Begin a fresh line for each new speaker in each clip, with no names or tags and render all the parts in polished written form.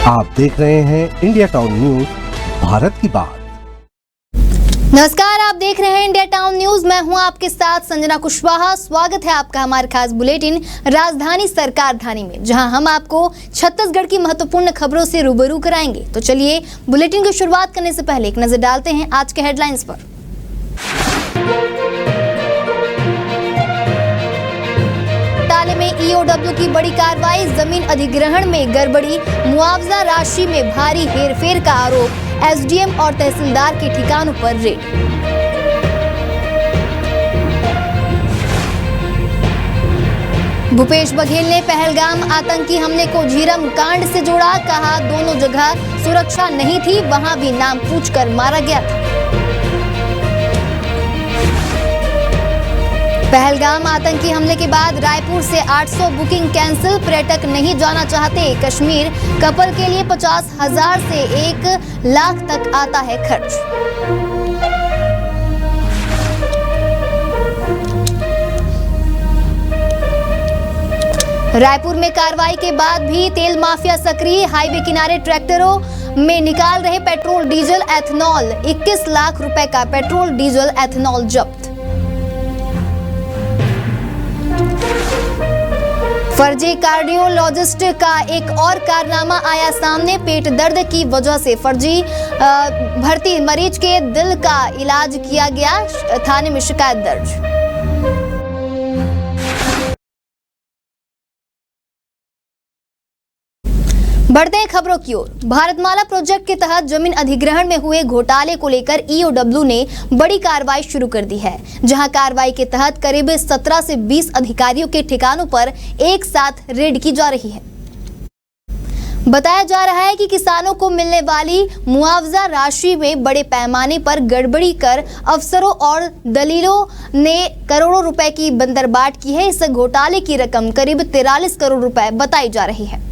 आप देख रहे हैं इंडिया टाउन न्यूज, भारत की बात।
नमस्कार, आप देख रहे हैं इंडिया टाउन न्यूज। मैं हूं आपके साथ संजना कुशवाहा। स्वागत है आपका हमारे खास बुलेटिन राजधानी सरकार धानी में, जहां हम आपको छत्तीसगढ़ की महत्वपूर्ण खबरों से रूबरू कराएंगे। तो चलिए बुलेटिन की शुरुआत करने से पहले एक नजर डालते हैं आज के हेडलाइंस पर। घोटाले में ईओडब्ल्यू की बड़ी कार्रवाई, जमीन अधिग्रहण में गड़बड़ी, मुआवजा राशि में भारी हेरफेर का आरोप, एसडीएम और तहसीलदार के ठिकानों पर रेड। भूपेश बघेल ने पहलगाम आतंकी हमले को झीरम कांड से जोड़ा, कहा दोनों जगह सुरक्षा नहीं थी, वहां भी नाम पूछकर मारा गया था। पहलगाम आतंकी हमले के बाद रायपुर से 800 बुकिंग कैंसिल, पर्यटक नहीं जाना चाहते कश्मीर। कपल के लिए 50,000 से 1 लाख तक आता है खर्च। रायपुर में कार्रवाई के बाद भी तेल माफिया सक्रिय, हाईवे किनारे ट्रैक्टरों में निकाल रहे पेट्रोल डीजल एथेनॉल, 21 लाख रुपए का पेट्रोल डीजल एथेनॉल जब्त। फर्जी कार्डियोलॉजिस्ट का एक और कारनामा आया सामने, पेट दर्द की वजह से फर्जी भर्ती मरीज के दिल का इलाज किया गया, थाने में शिकायत दर्ज। बढ़ते हैं खबरों की ओर। भारतमाला प्रोजेक्ट के तहत जमीन अधिग्रहण में हुए घोटाले को लेकर ईओडब्ल्यू ने बड़ी कार्रवाई शुरू कर दी है, जहां कार्रवाई के तहत करीब 17 से 20 अधिकारियों के ठिकानों पर एक साथ रेड की जा रही है। बताया जा रहा है कि किसानों को मिलने वाली मुआवजा राशि में बड़े पैमाने पर गड़बड़ी कर अफसरों और दलीलों ने करोड़ों रुपए की बंदरबाट की है। इस घोटाले की रकम करीब 43 करोड़ रुपए बताई जा रही है।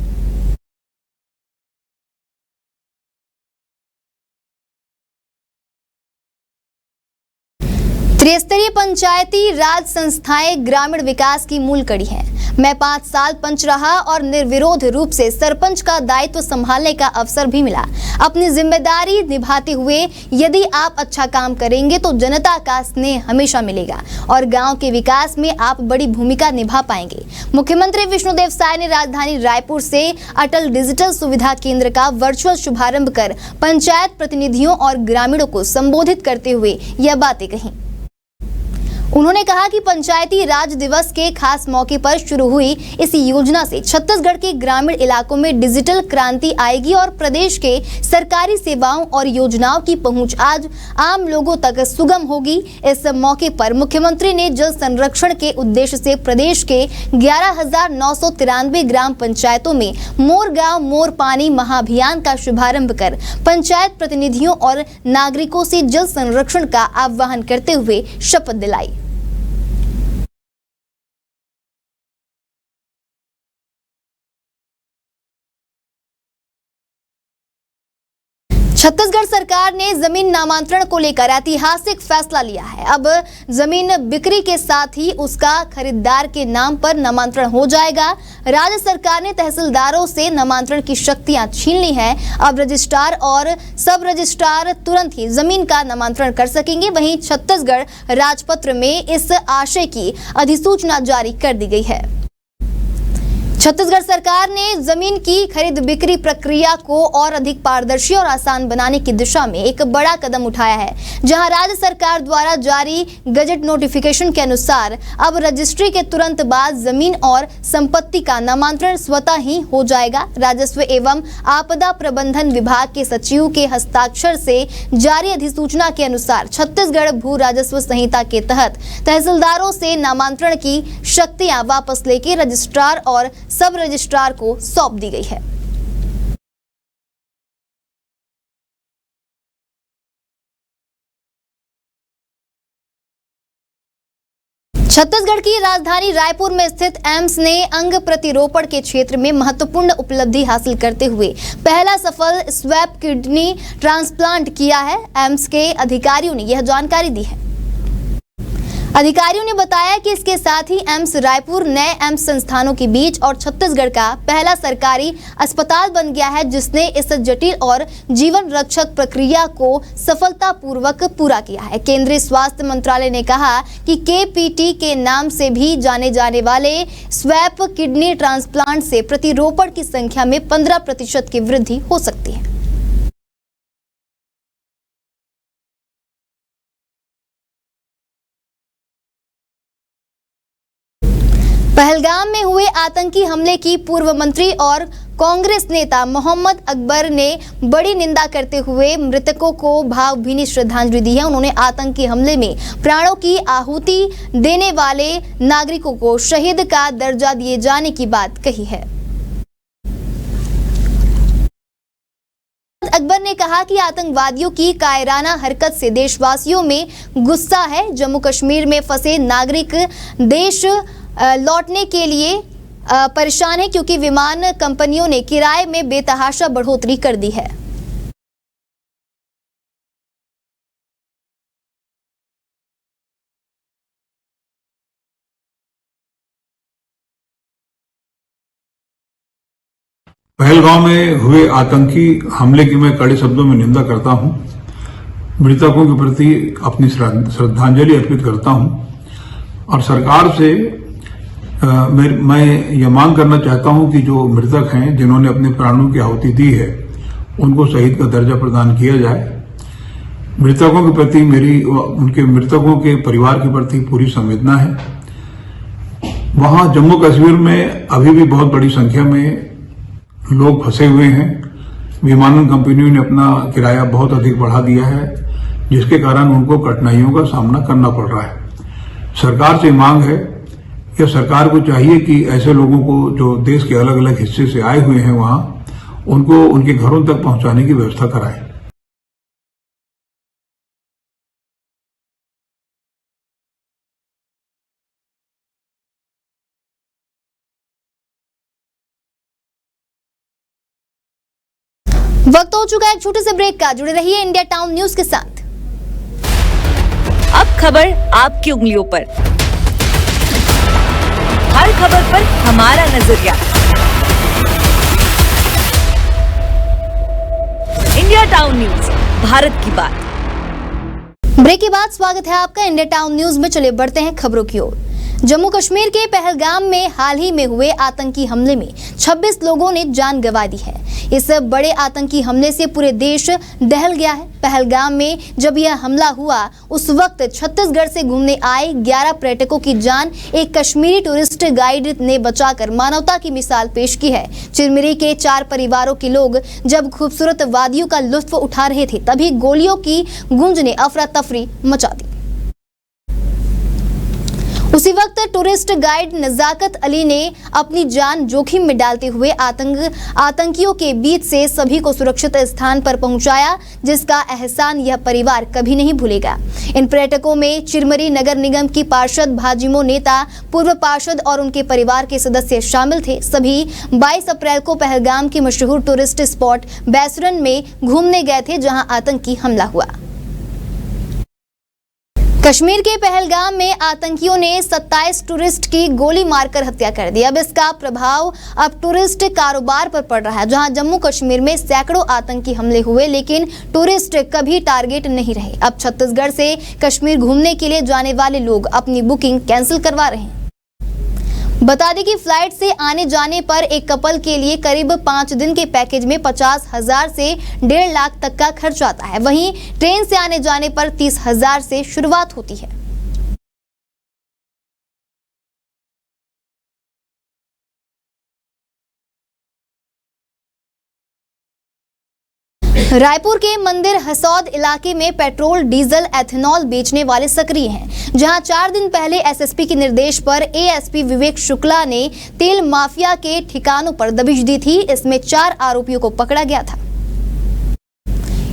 त्रिस्तरीय पंचायती राज संस्थाएं ग्रामीण विकास की मूल कड़ी है। मैं 5 साल पंच रहा और निर्विरोध रूप से सरपंच का दायित्व संभालने का अवसर भी मिला। अपनी जिम्मेदारी निभाते हुए यदि आप अच्छा काम करेंगे तो जनता का स्नेह हमेशा मिलेगा और गांव के विकास में आप बड़ी भूमिका निभा पाएंगे। मुख्यमंत्री विष्णुदेव साय ने राजधानी रायपुर से अटल डिजिटल सुविधा केंद्र का वर्चुअल शुभारंभ कर पंचायत प्रतिनिधियों और ग्रामीणों को संबोधित करते हुए यह बातें कही। उन्होंने कहा कि पंचायती राज दिवस के खास मौके पर शुरू हुई इस योजना से छत्तीसगढ़ के ग्रामीण इलाकों में डिजिटल क्रांति आएगी और प्रदेश के सरकारी सेवाओं और योजनाओं की पहुंच आज आम लोगों तक सुगम होगी। इस मौके पर मुख्यमंत्री ने जल संरक्षण के उद्देश्य से प्रदेश के 11,993 ग्राम पंचायतों में मोर गांव मोर पानी महाअभियान का शुभारंभ कर पंचायत प्रतिनिधियों और नागरिकों से जल संरक्षण का आह्वान करते हुए शपथ दिलाई। छत्तीसगढ़ सरकार ने जमीन नामांतरण को लेकर ऐतिहासिक फैसला लिया है। अब जमीन बिक्री के साथ ही उसका खरीदार के नाम पर नामांतरण हो जाएगा। राज्य सरकार ने तहसीलदारों से नामांतरण की शक्तियां छीन ली हैं। अब रजिस्ट्रार और सब रजिस्ट्रार तुरंत ही जमीन का नामांतरण कर सकेंगे। वहीं छत्तीसगढ़ राजपत्र में इस आशय की अधिसूचना जारी कर दी गई है। छत्तीसगढ़ सरकार ने जमीन की खरीद बिक्री प्रक्रिया को और अधिक पारदर्शी और आसान बनाने की दिशा में एक बड़ा कदम उठाया है, जहां राज्य सरकार द्वारा जारी गजट नोटिफिकेशन के अनुसार अब रजिस्ट्री के तुरंत बाद जमीन और संपत्ति का नामांतरण स्वतः ही हो जाएगा। राजस्व एवं आपदा प्रबंधन विभाग के सचिव के हस्ताक्षर से जारी अधिसूचना के अनुसार छत्तीसगढ़ भू राजस्व संहिता के तहत तहसीलदारों से नामांतरण की शक्तियां वापस लेकर रजिस्ट्रार और सब रजिस्ट्रार को सौंप दी गई है। छत्तीसगढ़ की राजधानी रायपुर में स्थित एम्स ने अंग प्रतिरोपण के क्षेत्र में महत्वपूर्ण उपलब्धि हासिल करते हुए पहला सफल स्वैप किडनी ट्रांसप्लांट किया है। एम्स के अधिकारियों ने यह जानकारी दी है। अधिकारियों ने बताया कि इसके साथ ही एम्स रायपुर नए एम्स संस्थानों के बीच और छत्तीसगढ़ का पहला सरकारी अस्पताल बन गया है, जिसने इस जटिल और जीवन रक्षक प्रक्रिया को सफलतापूर्वक पूरा किया है। केंद्रीय स्वास्थ्य मंत्रालय ने कहा कि केपीटी के नाम से भी जाने जाने वाले स्वैप किडनी ट्रांसप्लांट से प्रतिरोपण की संख्या में 15% की वृद्धि हो सकती है। पहलगाम में हुए आतंकी हमले की पूर्व मंत्री और कांग्रेस नेता मोहम्मद अकबर ने बड़ी निंदा करते हुए मृतकों को भावभीनी श्रद्धांजलि दी है। उन्होंने आतंकी हमले में प्राणों की आहुति देने वाले नागरिकों को शहीद का दर्जा दिए जाने की बात कही है। अकबर ने कहा कि आतंकवादियों की कायराना हरकत से देशवासियों में गुस्सा है। जम्मू कश्मीर में फंसे नागरिक देश लौटने के लिए परेशान है, क्योंकि विमान कंपनियों ने किराए में बेतहाशा बढ़ोतरी कर दी है।
पहलगाम में हुए आतंकी हमले की मैं कड़े शब्दों में निंदा करता हूं। मृतकों के प्रति अपनी श्रद्धांजलि अर्पित करता हूं और सरकार से मैं ये मांग करना चाहता हूं कि जो मृतक हैं, जिन्होंने अपने प्राणों की आहुति दी है, उनको शहीद का दर्जा प्रदान किया जाए। मृतकों के प्रति उनके मृतकों के परिवार के प्रति पूरी संवेदना है। वहां जम्मू कश्मीर में अभी भी बहुत बड़ी संख्या में लोग फंसे हुए हैं। विमानन कंपनियों ने अपना किराया बहुत अधिक बढ़ा दिया है, जिसके कारण उनको कठिनाइयों का सामना करना पड़ रहा है। सरकार से मांग है कि सरकार को चाहिए कि ऐसे लोगों को जो देश के अलग अलग हिस्से से आए हुए हैं वहां, उनको उनके घरों तक पहुंचाने की व्यवस्था कराए।
वक्त हो चुका है एक छोटे से ब्रेक का। जुड़े रहिए इंडिया टाउन न्यूज के साथ।
अब खबर आपकी उंगलियों पर, हर खबर पर हमारा नजरिया। इंडिया टाउन न्यूज, भारत की बात।
ब्रेक के बाद स्वागत है आपका इंडिया टाउन न्यूज में। चलिए बढ़ते हैं खबरों की ओर। जम्मू कश्मीर के पहलगाम में हाल ही में हुए आतंकी हमले में 26 लोगों ने जान गंवा दी है। इस बड़े आतंकी हमले से पूरे देश दहल गया है। पहलगाम में जब यह हमला हुआ, उस वक्त छत्तीसगढ़ से घूमने आए 11 पर्यटकों की जान एक कश्मीरी टूरिस्ट गाइड ने बचाकर मानवता की मिसाल पेश की है। चिरमिरी के 4 परिवारों के लोग जब खूबसूरत वादियों का लुत्फ उठा रहे थे, तभी गोलियों की गूंज ने अफरा तफरी मचा दी। उसी वक्त टूरिस्ट गाइड नजाकत अली ने अपनी जान जोखिम में डालते हुए आतंकियों के बीच से सभी को सुरक्षित स्थान पर पहुंचाया, जिसका एहसान यह परिवार कभी नहीं भूलेगा। इन पर्यटकों में चिरमिरी नगर निगम की पार्षद भाजिमो नेता, पूर्व पार्षद और उनके परिवार के सदस्य शामिल थे। सभी 22 अप्रैल को पहलगाम की मशहूर टूरिस्ट स्पॉट बैसरन में घूमने गए थे, जहां आतंकी हमला हुआ। कश्मीर के पहलगाम में आतंकियों ने 27 टूरिस्ट की गोली मारकर हत्या कर दी। अब इसका प्रभाव अब टूरिस्ट कारोबार पर पड़ रहा है। जहां जम्मू कश्मीर में सैकड़ों आतंकी हमले हुए, लेकिन टूरिस्ट कभी टारगेट नहीं रहे। अब छत्तीसगढ़ से कश्मीर घूमने के लिए जाने वाले लोग अपनी बुकिंग कैंसिल करवा रहे हैं। बता दें कि फ्लाइट से आने जाने पर एक कपल के लिए करीब 5 दिन के पैकेज में 50,000 से 1.5 लाख तक का खर्च आता है। वहीं ट्रेन से आने जाने पर 30,000 से शुरुआत होती है। रायपुर के मंदिर हसौद इलाके में पेट्रोल, डीजल, एथेनॉल बेचने वाले सक्रिय हैं, जहां 4 दिन पहले एसएसपी के निर्देश पर एएसपी विवेक शुक्ला ने तेल माफिया के ठिकानों पर दबिश दी थी। इसमें 4 आरोपियों को पकड़ा गया था।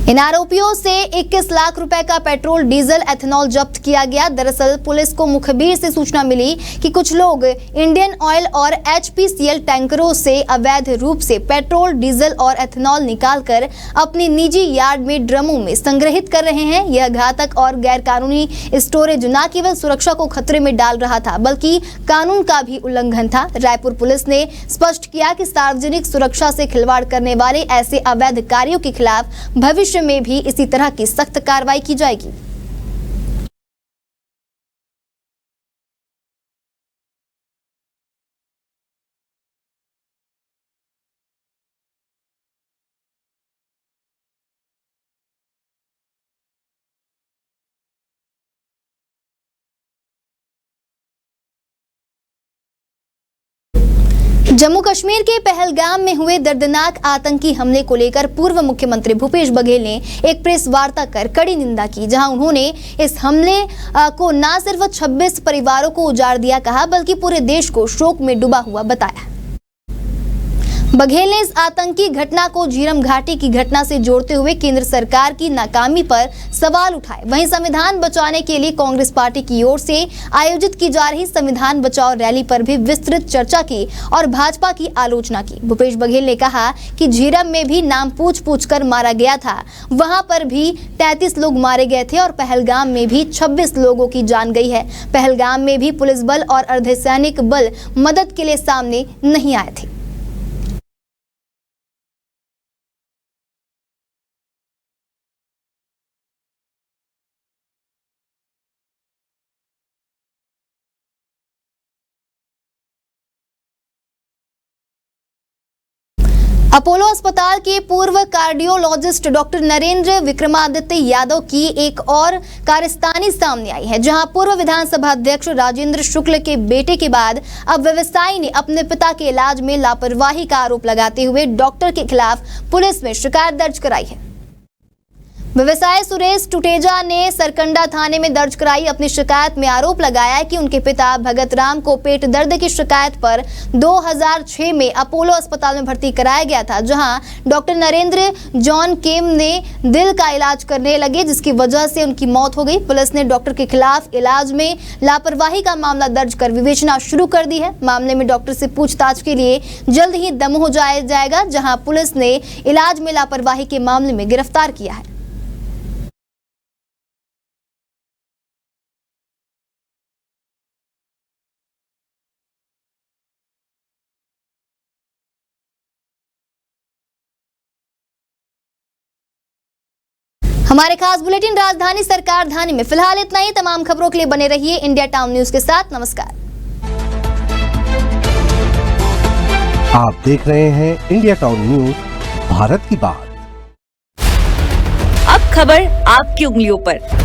इन आरोपियों से 21 लाख रुपए का पेट्रोल, डीजल, एथेनॉल जब्त किया गया। दरअसल पुलिस को मुखबिर से सूचना मिली कि कुछ लोग इंडियन ऑयल और HPCL टैंकरों से अवैध रूप से पेट्रोल, डीजल और एथेनॉल निकालकर अपनी निजी यार्ड में ड्रमों में संग्रहित कर रहे हैं। यह घातक और गैरकानूनी स्टोरेज न केवल सुरक्षा को खतरे में डाल रहा था, बल्कि कानून का भी उल्लंघन था। रायपुर पुलिस ने स्पष्ट किया कि सार्वजनिक सुरक्षा से खिलवाड़ करने वाले ऐसे अवैध कार्यों के खिलाफ भविष्य में भी इसी तरह की सख्त कार्रवाई की जाएगी। जम्मू कश्मीर के पहलगाम में हुए दर्दनाक आतंकी हमले को लेकर पूर्व मुख्यमंत्री भूपेश बघेल ने एक प्रेस वार्ता कर कड़ी निंदा की, जहां उन्होंने इस हमले को न सिर्फ 26 परिवारों को उजाड़ दिया कहा, बल्कि पूरे देश को शोक में डूबा हुआ बताया। बघेल ने इस आतंकी घटना को झीरम घाटी की घटना से जोड़ते हुए केंद्र सरकार की नाकामी पर सवाल उठाए। वहीं संविधान बचाने के लिए कांग्रेस पार्टी की ओर से आयोजित की जा रही संविधान बचाओ रैली पर भी विस्तृत चर्चा की और भाजपा की आलोचना की। भूपेश बघेल ने कहा कि झीरम में भी नाम पूछ कर मारा गया था, वहां पर भी 33 लोग मारे गए थे और पहलगाम में भी 26 लोगों की जान गई है। पहलगाम में भी पुलिस बल और अर्धसैनिक बल मदद के लिए सामने नहीं आए थे। अपोलो अस्पताल के पूर्व कार्डियोलॉजिस्ट डॉक्टर नरेंद्र विक्रमादित्य यादव की एक और कारस्तानी सामने आई है, जहां पूर्व विधानसभा अध्यक्ष राजेंद्र शुक्ल के बेटे के बाद अब व्यवसायी ने अपने पिता के इलाज में लापरवाही का आरोप लगाते हुए डॉक्टर के खिलाफ पुलिस में शिकायत दर्ज कराई है। व्यवसायी सुरेश टुटेजा ने सरकंडा थाने में दर्ज कराई अपनी शिकायत में आरोप लगाया कि उनके पिता भगत राम को पेट दर्द की शिकायत पर 2006 में अपोलो अस्पताल में भर्ती कराया गया था, जहां डॉक्टर नरेंद्र जॉन केम ने दिल का इलाज करने लगे, जिसकी वजह से उनकी मौत हो गई। पुलिस ने डॉक्टर के खिलाफ इलाज में लापरवाही का मामला दर्ज कर विवेचना शुरू कर दी है। मामले में डॉक्टर से पूछताछ के लिए जल्द ही दमोह जाया जाएगा, जहां पुलिस ने इलाज में लापरवाही के मामले में गिरफ्तार किया है। हमारे खास बुलेटिन राजधानी सरकार धानी में फिलहाल इतना ही। तमाम खबरों के लिए बने रहिए इंडिया टाउन न्यूज के साथ। नमस्कार।
आप देख रहे हैं इंडिया टाउन न्यूज, भारत की बात।
अब खबर आपकी उंगलियों पर।